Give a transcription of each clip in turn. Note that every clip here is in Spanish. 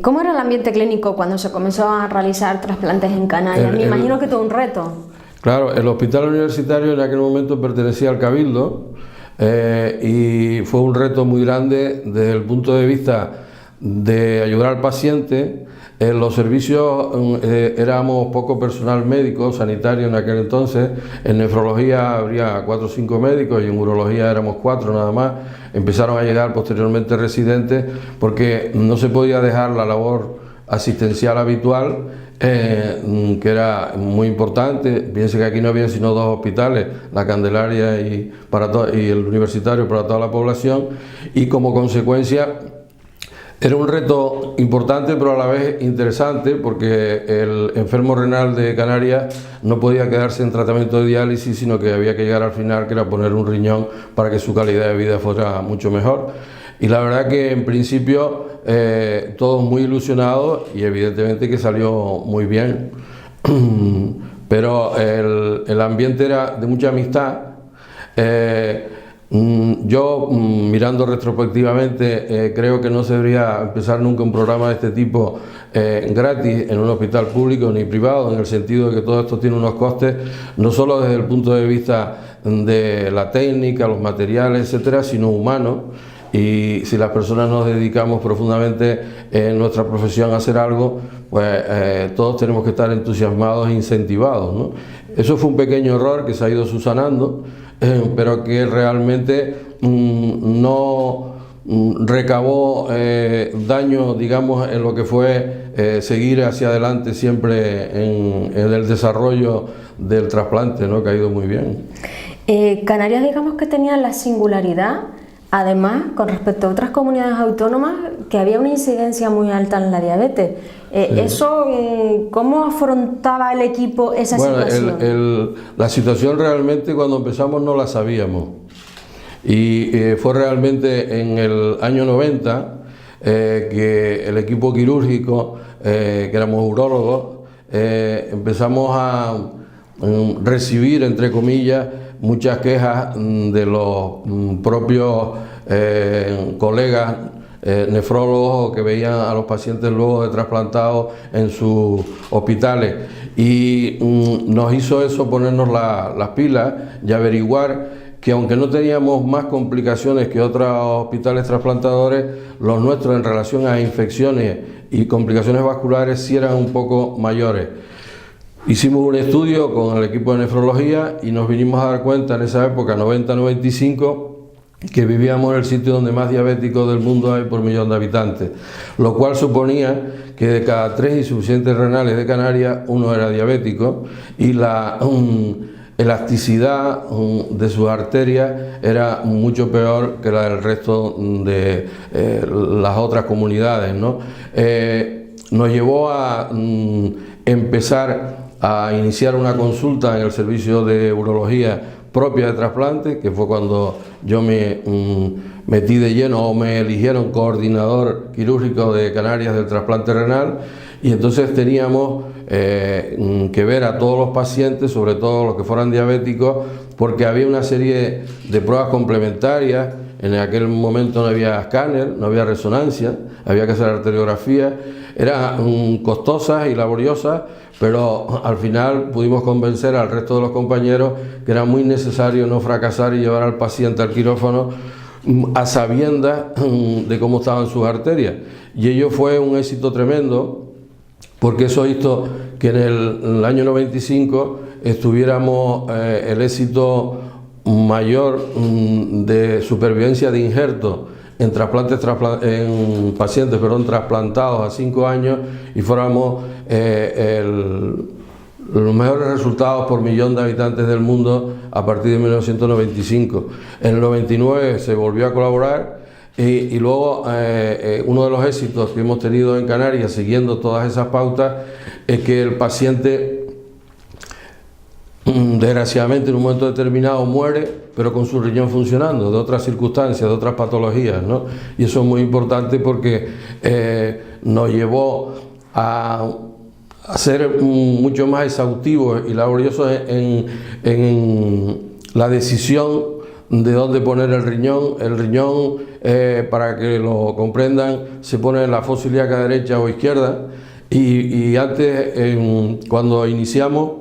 ¿Cómo era el ambiente clínico cuando se comenzó a realizar trasplantes en Canarias? Me imagino que todo un reto. Claro, el hospital universitario en aquel momento pertenecía al Cabildo y fue un reto muy grande desde el punto de vista de ayudar al paciente. En los servicios éramos poco personal médico, sanitario en aquel entonces. En nefrología habría 4 o 5 médicos y en urología éramos 4 nada más. Empezaron a llegar posteriormente residentes porque no se podía dejar la labor asistencial habitual, que era muy importante. Piense que aquí no había sino 2 hospitales, la Candelaria y el universitario para toda la población, y como consecuencia era un reto importante pero a la vez interesante, porque el enfermo renal de Canarias no podía quedarse en tratamiento de diálisis, sino que había que llegar al final, que era poner un riñón para que su calidad de vida fuera mucho mejor. Y la verdad que en principio todos muy ilusionados y evidentemente que salió muy bien. Pero el ambiente era de mucha amistad. Yo, mirando retrospectivamente, creo que no se debería empezar nunca un programa de este tipo gratis en un hospital público ni privado, en el sentido de que todo esto tiene unos costes, no solo desde el punto de vista de la técnica, los materiales, etcétera, sino humanos. Y si las personas nos dedicamos profundamente en nuestra profesión a hacer algo, pues todos tenemos que estar entusiasmados e incentivados, ¿no? Eso fue un pequeño error que se ha ido subsanando, pero que realmente no recabó daño, digamos, en lo que fue seguir hacia adelante siempre en el desarrollo del trasplante, ¿no? Que ha ido muy bien. Canarias, digamos que tenía la singularidad, además, con respecto a otras comunidades autónomas, que había una incidencia muy alta en la diabetes. Eso, ¿cómo afrontaba el equipo esa situación? La situación realmente cuando empezamos no la sabíamos. Y fue realmente en el año 90 que el equipo quirúrgico, que éramos urólogos, empezamos a recibir, entre comillas, muchas quejas de los propios colegas nefrólogos que veían a los pacientes luego de trasplantados en sus hospitales, y nos hizo eso ponernos las pilas y averiguar que aunque no teníamos más complicaciones que otros hospitales trasplantadores, los nuestros en relación a infecciones y complicaciones vasculares sí eran un poco mayores. Hicimos un estudio con el equipo de nefrología y nos vinimos a dar cuenta en esa época, 90-95, que vivíamos en el sitio donde más diabéticos del mundo hay por millón de habitantes, lo cual suponía que de cada 3 insuficientes renales de Canarias, 1 era diabético, y la elasticidad de sus arterias era mucho peor que la del resto de las otras comunidades, ¿no? Nos llevó a empezar a iniciar una consulta en el servicio de urología propia de trasplante, que fue cuando yo me metí de lleno, o me eligieron coordinador quirúrgico de Canarias del trasplante renal, y entonces teníamos que ver a todos los pacientes, sobre todo los que fueran diabéticos, porque había una serie de pruebas complementarias. En aquel momento no había escáner, no había resonancia, había que hacer arteriografía, eran costosas y laboriosas, pero al final pudimos convencer al resto de los compañeros que era muy necesario no fracasar y llevar al paciente al quirófano a sabiendas de cómo estaban sus arterias. Y ello fue un éxito tremendo, porque eso hizo que en el año 95 estuviéramos el éxito mayor de supervivencia de injerto en pacientes trasplantados a 5 años, y fuéramos los mejores resultados por millón de habitantes del mundo a partir de 1995. En el 99 se volvió a colaborar, y luego uno de los éxitos que hemos tenido en Canarias, siguiendo todas esas pautas, es que el paciente desgraciadamente en un momento determinado muere, pero con su riñón funcionando, de otras circunstancias, de otras patologías, ¿no? Y eso es muy importante porque nos llevó a ser mucho más exhaustivos y laboriosos en la decisión de dónde poner el riñón. El riñón, para que lo comprendan, se pone en la fosa ilíaca derecha o izquierda, y antes, cuando iniciamos,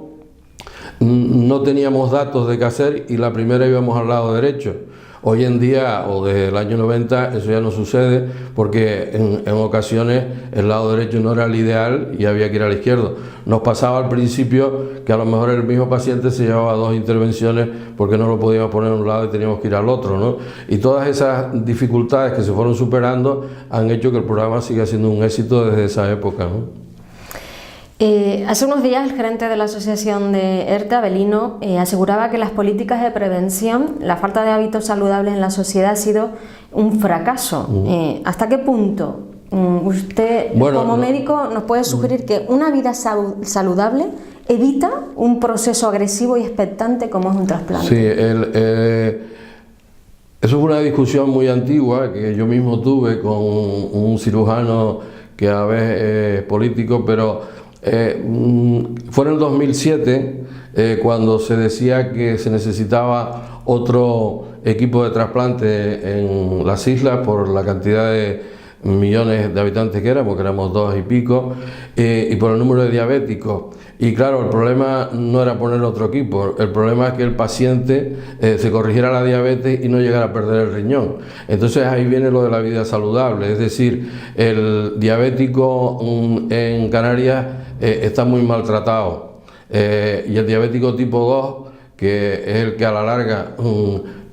no teníamos datos de qué hacer y la primera íbamos al lado derecho. Hoy en día, o desde el año 90, eso ya no sucede, porque en ocasiones el lado derecho no era el ideal y había que ir al izquierdo. Nos pasaba al principio que a lo mejor el mismo paciente se llevaba 2 intervenciones porque no lo podíamos poner a un lado y teníamos que ir al otro, ¿no? Y todas esas dificultades que se fueron superando han hecho que el programa siga siendo un éxito desde esa época, ¿no? Hace unos días el gerente de la asociación de ERTE, Avelino, aseguraba que las políticas de prevención, la falta de hábitos saludables en la sociedad ha sido un fracaso. ¿Hasta qué punto usted, como médico, nos puede sugerir que una vida saludable evita un proceso agresivo y expectante como es un trasplante? Sí, eso fue una discusión muy antigua que yo mismo tuve con un cirujano que a veces es político, pero fue en el 2007 cuando se decía que se necesitaba otro equipo de trasplante en las islas por la cantidad de millones de habitantes que éramos 2 y pico, y por el número de diabéticos. Y claro, el problema no era poner otro equipo, el problema es que el paciente se corrigiera la diabetes y no llegara a perder el riñón. Entonces ahí viene lo de la vida saludable, es decir, el diabético en Canarias está muy maltratado, y el diabético tipo 2, que es el que a la larga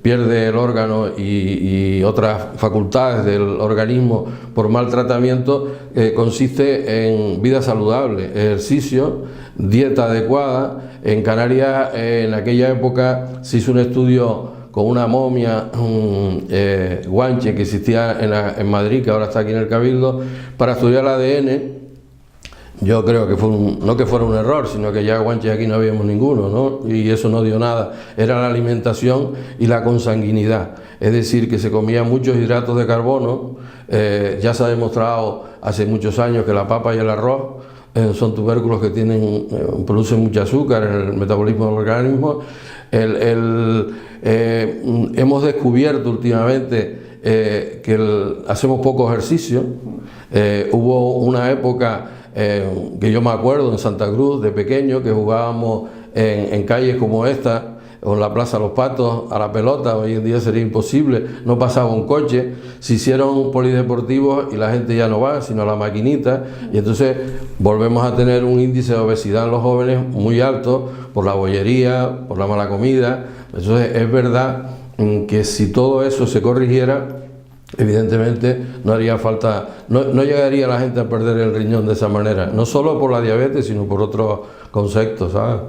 pierde el órgano y otras facultades del organismo por mal tratamiento, consiste en vida saludable, ejercicio, dieta adecuada. En Canarias, en aquella época, se hizo un estudio con una momia guanche que existía en Madrid, que ahora está aquí en el Cabildo, para estudiar el ADN. Yo creo que no que fuera un error, sino que ya guanches aquí no habíamos ninguno, ¿no? Y eso no dio nada. Era la alimentación y la consanguinidad. Es decir, que se comían muchos hidratos de carbono. Ya se ha demostrado hace muchos años que la papa y el arroz son tubérculos que producen mucho azúcar en el metabolismo del organismo. Hemos descubierto últimamente que hacemos poco ejercicio. Hubo una época que yo me acuerdo en Santa Cruz de pequeño, que jugábamos en calles como esta, o en la Plaza Los Patos, a la pelota. Hoy en día sería imposible, no pasaba un coche. Se hicieron polideportivos y la gente ya no va, sino a la maquinita, y entonces volvemos a tener un índice de obesidad en los jóvenes muy alto por la bollería, por la mala comida. Entonces es verdad que si todo eso se corrigiera, evidentemente no haría falta, no llegaría la gente a perder el riñón de esa manera, no solo por la diabetes, sino por otros conceptos, ¿sabes?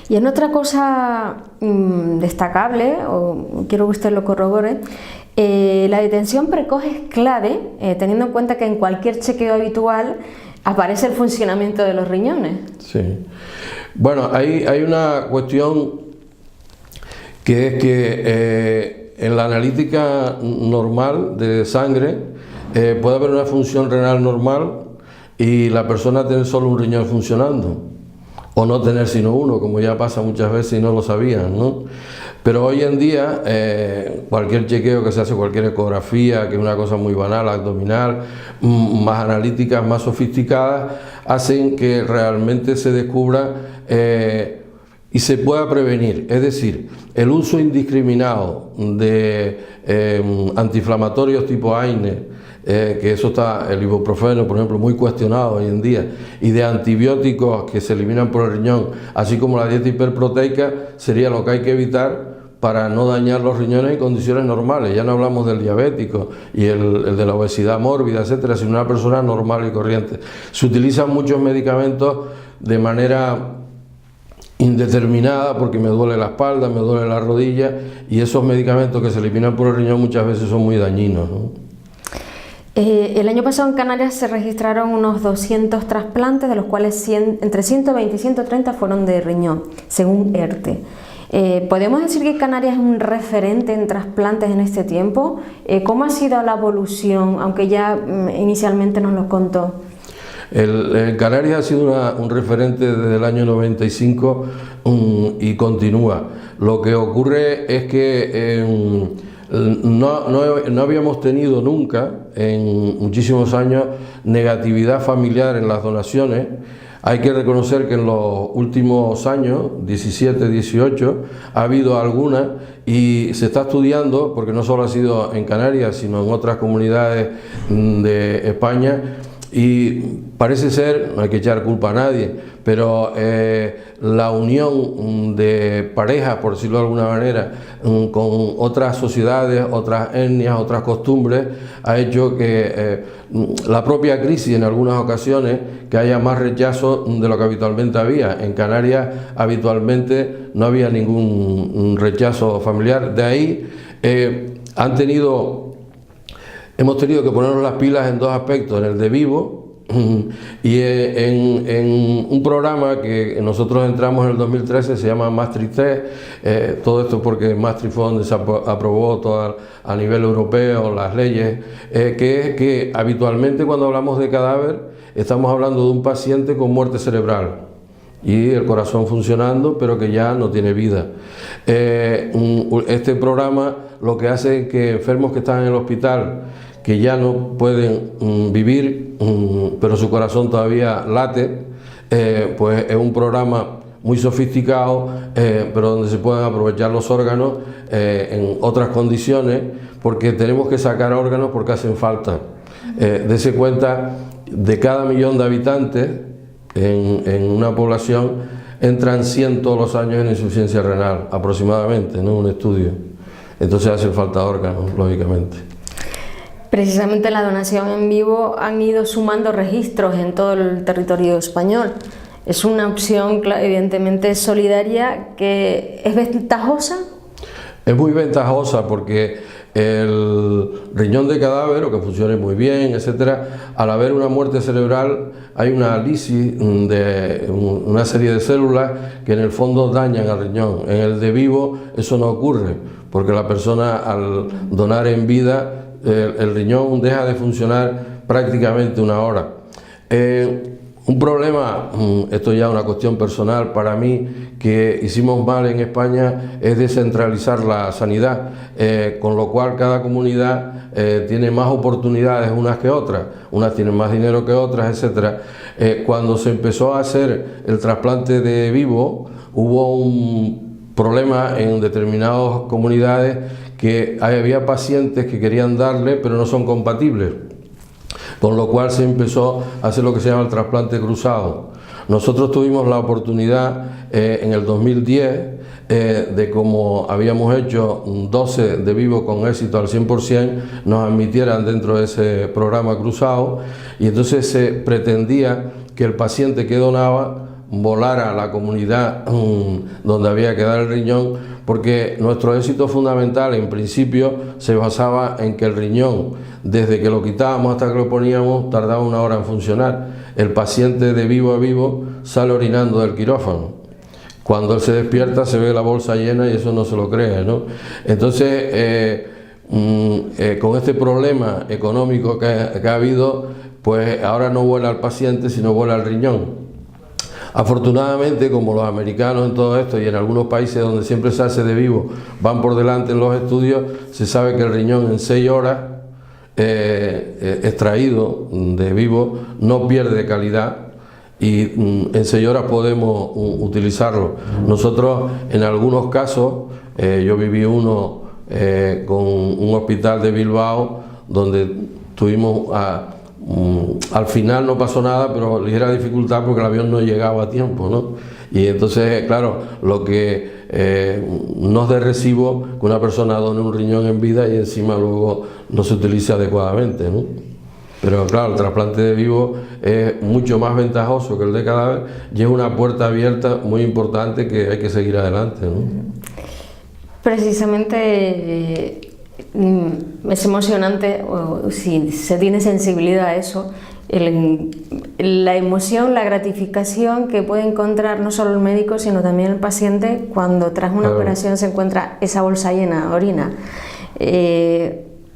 Y en otra cosa destacable, o quiero que usted lo corrobore, la detención precoz es clave, teniendo en cuenta que en cualquier chequeo habitual aparece el funcionamiento de los riñones. Sí. Bueno, hay una cuestión que es que en la analítica normal de sangre puede haber una función renal normal y la persona tener solo un riñón funcionando, o no tener sino uno, como ya pasa muchas veces y no lo sabían, ¿no? Pero hoy en día cualquier chequeo que se hace, cualquier ecografía, que es una cosa muy banal, abdominal, más analíticas, más sofisticadas, hacen que realmente se descubra y se pueda prevenir. Es decir, el uso indiscriminado de antiinflamatorios tipo AINE, que eso está, el ibuprofeno, por ejemplo, muy cuestionado hoy en día, y de antibióticos que se eliminan por el riñón, así como la dieta hiperproteica, sería lo que hay que evitar para no dañar los riñones en condiciones normales. Ya no hablamos del diabético y el de la obesidad mórbida, etcétera, sino una persona normal y corriente. Se utilizan muchos medicamentos de manera indeterminada, porque me duele la espalda, me duele la rodilla, y esos medicamentos que se eliminan por el riñón muchas veces son muy dañinos, ¿no? El año pasado en Canarias se registraron unos 200 trasplantes, de los cuales entre 120 y 130 fueron de riñón, según ERTE. ¿Podemos decir que Canarias es un referente en trasplantes en este tiempo? ¿Cómo ha sido la evolución, aunque ya inicialmente nos lo contó? Canarias ha sido un referente desde el año 95 y continúa. Lo que ocurre es que no habíamos tenido nunca, en muchísimos años, negatividad familiar en las donaciones. Hay que reconocer que en los últimos años, 17, 18, ha habido algunas y se está estudiando, porque no solo ha sido en Canarias, sino en otras comunidades de España, y parece ser, no hay que echar culpa a nadie, pero la unión de parejas, por decirlo de alguna manera, con otras sociedades, otras etnias, otras costumbres, ha hecho que la propia crisis en algunas ocasiones, que haya más rechazo de lo que habitualmente había. En Canarias habitualmente no había ningún rechazo familiar. De ahí hemos tenido que ponernos las pilas en dos aspectos, en el de vivo y en un programa que nosotros entramos en el 2013, se llama Maastricht 3, todo esto porque Maastricht fue donde se aprobó todo a nivel europeo las leyes, que es que habitualmente cuando hablamos de cadáver estamos hablando de un paciente con muerte cerebral y el corazón funcionando, pero que ya no tiene vida. Este programa lo que hace es que enfermos que están en el hospital, que ya no pueden vivir, pero su corazón todavía late, pues es un programa muy sofisticado, pero donde se pueden aprovechar los órganos en otras condiciones, porque tenemos que sacar órganos porque hacen falta. Dese cuenta, de cada 1.000.000 de habitantes en una población entran 100 todos los años en insuficiencia renal, aproximadamente, ¿no? Un estudio. Entonces hacen falta órganos, lógicamente. Precisamente la donación en vivo han ido sumando registros en todo el territorio español. Es una opción evidentemente solidaria que es ventajosa. Es muy ventajosa porque el riñón de cadáver, o que funcione muy bien, etcétera, al haber una muerte cerebral hay una lisis de una serie de células que en el fondo dañan al riñón. En el de vivo eso no ocurre, porque la persona al donar en vida el riñón deja de funcionar prácticamente una hora. Un problema, esto ya es una cuestión personal para mí, que hicimos mal en España, es descentralizar la sanidad, con lo cual cada comunidad tiene más oportunidades unas que otras, unas tienen más dinero que otras, etcétera. Cuando se empezó a hacer el trasplante de vivo, hubo un problema en determinadas comunidades, que había pacientes que querían darle pero no son compatibles, con lo cual se empezó a hacer lo que se llama el trasplante cruzado. Nosotros tuvimos la oportunidad en el 2010 de, como habíamos hecho 12 de vivo con éxito al 100%, nos admitieran dentro de ese programa cruzado, y entonces se pretendía que el paciente que donaba volara a la comunidad donde había que dar el riñón, porque nuestro éxito fundamental en principio se basaba en que el riñón, desde que lo quitábamos hasta que lo poníamos, tardaba 1 hora en funcionar. El paciente de vivo a vivo sale orinando del quirófano. Cuando él se despierta se ve la bolsa llena y eso no se lo cree, ¿no? Entonces, con este problema económico que ha habido, pues ahora no vuela el paciente, sino vuela el riñón. Afortunadamente, como los americanos en todo esto y en algunos países donde siempre se hace de vivo van por delante en los estudios, se sabe que el riñón en 6 horas extraído de vivo no pierde calidad, y en 6 horas podemos utilizarlo. Nosotros en algunos casos, yo viví uno con un hospital de Bilbao donde tuvimos al final no pasó nada, pero ligera dificultad porque el avión no llegaba a tiempo, ¿no? Y entonces, claro, lo que no es de recibo que una persona done un riñón en vida y encima luego no se utilice adecuadamente, ¿no? Pero claro, el trasplante de vivo es mucho más ventajoso que el de cadáver y es una puerta abierta muy importante que hay que seguir adelante, ¿no? Precisamente es emocionante, si se tiene sensibilidad a eso, la emoción, la gratificación que puede encontrar no solo el médico sino también el paciente cuando tras una operación se encuentra esa bolsa llena de orina.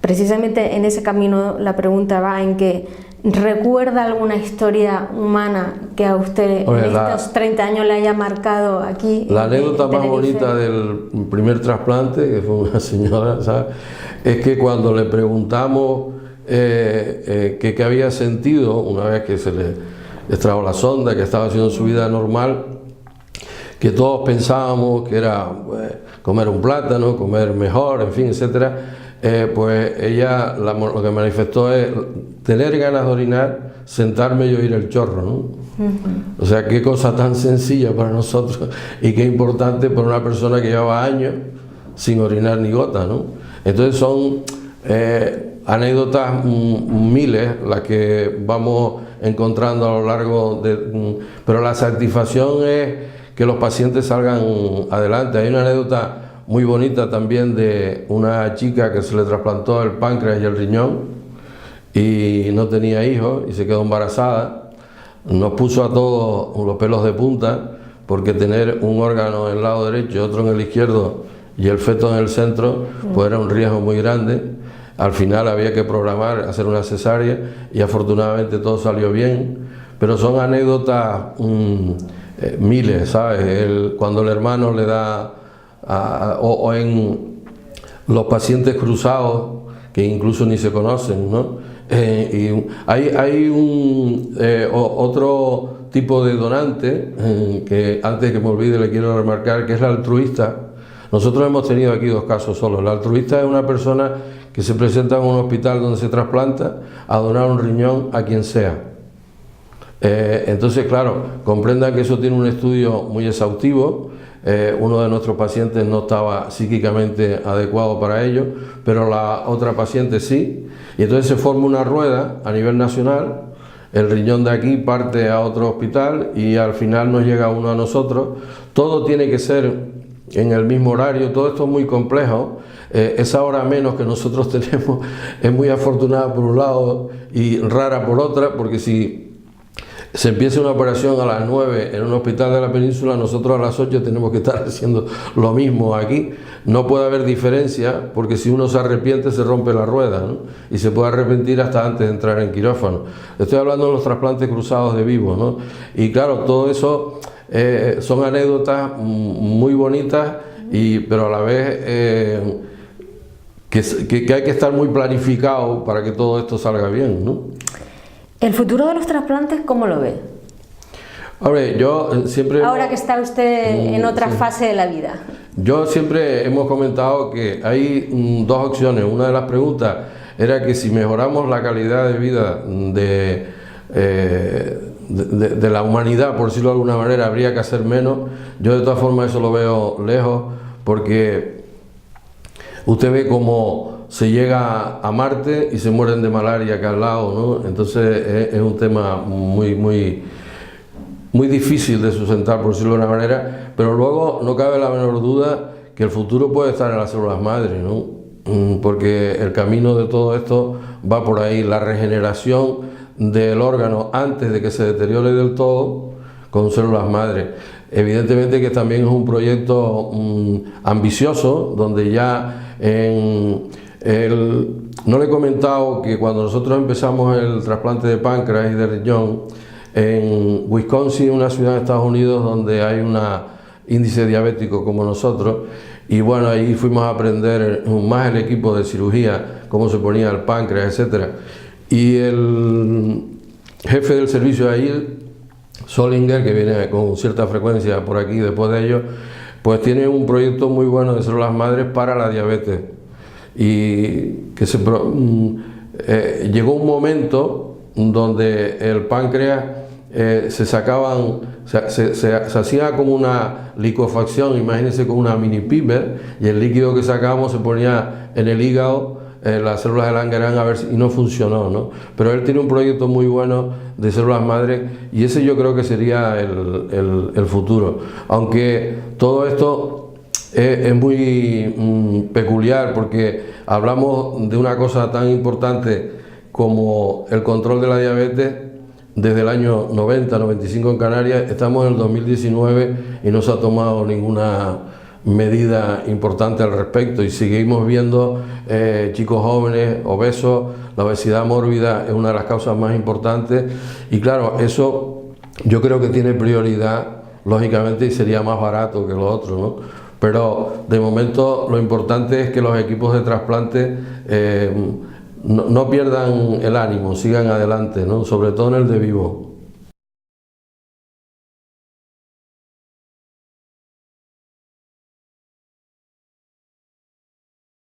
Precisamente en ese camino la pregunta va en que ¿recuerda alguna historia humana que a usted en estos 30 años le haya marcado aquí? La anécdota más bonita del primer trasplante, que fue una señora, ¿sabes?, es que cuando le preguntamos qué había sentido una vez que se le extrajo la sonda, que estaba haciendo su vida normal, que todos pensábamos que era comer un plátano, comer mejor, en fin, etcétera, pues ella lo que manifestó es tener ganas de orinar, sentarme y oír el chorro, ¿no? O sea, qué cosa tan sencilla para nosotros y qué importante para una persona que llevaba años sin orinar ni gota, ¿no? Entonces son anécdotas miles las que vamos encontrando a lo largo de... Pero la satisfacción es que los pacientes salgan adelante. Hay una anécdota muy bonita también de una chica que se le trasplantó el páncreas y el riñón y no tenía hijos y se quedó embarazada. Nos puso a todos los pelos de punta porque tener un órgano en el lado derecho y otro en el izquierdo y el feto en el centro pues era un riesgo muy grande. Al final había que programar, hacer una cesárea y afortunadamente todo salió bien, pero son anécdotas miles, ¿sabes? Cuando el hermano le da o en los pacientes cruzados que incluso ni se conocen, ¿no? Y hay otro tipo de donante que antes que me olvide le quiero remarcar, que es la altruista. Nosotros hemos tenido aquí dos casos solo. La altruista es una persona que se presenta en un hospital donde se trasplanta a donar un riñón a quien sea. Entonces, claro, comprendan que eso tiene un estudio muy exhaustivo. Uno de nuestros pacientes no estaba psíquicamente adecuado para ello, pero la otra paciente sí. Y entonces se forma una rueda a nivel nacional. El riñón de aquí parte a otro hospital y al final nos llega uno a nosotros. Todo tiene que ser en el mismo horario, todo esto es muy complejo. Esa hora menos que nosotros tenemos es muy afortunada por un lado y rara por otra, porque si se empieza una operación a las 9 en un hospital de la península, nosotros a las 8 tenemos que estar haciendo lo mismo aquí. No puede haber diferencia, porque si uno se arrepiente se rompe la rueda, ¿no? Y se puede arrepentir hasta antes de entrar en quirófano. Estoy hablando de los trasplantes cruzados de vivos, ¿no? Y claro, todo eso son anécdotas muy bonitas, pero a la vez que hay que estar muy planificado para que todo esto salga bien, ¿no? ¿El futuro de los trasplantes cómo lo ve? Hombre, yo siempre... Ahora que está usted en otra fase de la vida. Yo siempre hemos comentado que hay dos opciones. Una de las preguntas era que si mejoramos la calidad de vida de la humanidad, por decirlo de alguna manera, habría que hacer menos. Yo de todas formas eso lo veo lejos, porque usted ve cómo se llega a Marte y se mueren de malaria acá al lado, ¿no? Entonces es un tema muy difícil de sustentar, por decirlo de una manera, pero luego no cabe la menor duda que el futuro puede estar en las células madre, ¿no? Porque el camino de todo esto va por ahí, la regeneración del órgano antes de que se deteriore del todo con células madre. Evidentemente que también es un proyecto ambicioso, donde ya no le he comentado que cuando nosotros empezamos el trasplante de páncreas y de riñón en Wisconsin, una ciudad de Estados Unidos donde hay un índice diabético como nosotros, y bueno, ahí fuimos a aprender más el equipo de cirugía, cómo se ponía el páncreas, etcétera. Y el jefe del servicio de ahí, Solinger, que viene con cierta frecuencia por aquí después de ello, pues tiene un proyecto muy bueno de células madres para la diabetes. Y que llegó un momento donde el páncreas se sacaban, se hacía como una licuefacción, imagínense, con una mini piper, y el líquido que sacábamos se ponía en el hígado, las células de Langerhans, a ver si, y no funcionó, ¿no? Pero él tiene un proyecto muy bueno de células madres y ese yo creo que sería el futuro. Aunque todo esto es muy peculiar, porque hablamos de una cosa tan importante como el control de la diabetes desde el año 90, 95 en Canarias. Estamos en el 2019 y no se ha tomado ninguna medida importante al respecto y seguimos viendo chicos jóvenes obesos. La obesidad mórbida es una de las causas más importantes y claro, eso yo creo que tiene prioridad, lógicamente, y sería más barato que lo otro, ¿no? Pero de momento lo importante es que los equipos de trasplante no pierdan el ánimo, sigan adelante, ¿no? Sobre todo en el de vivo.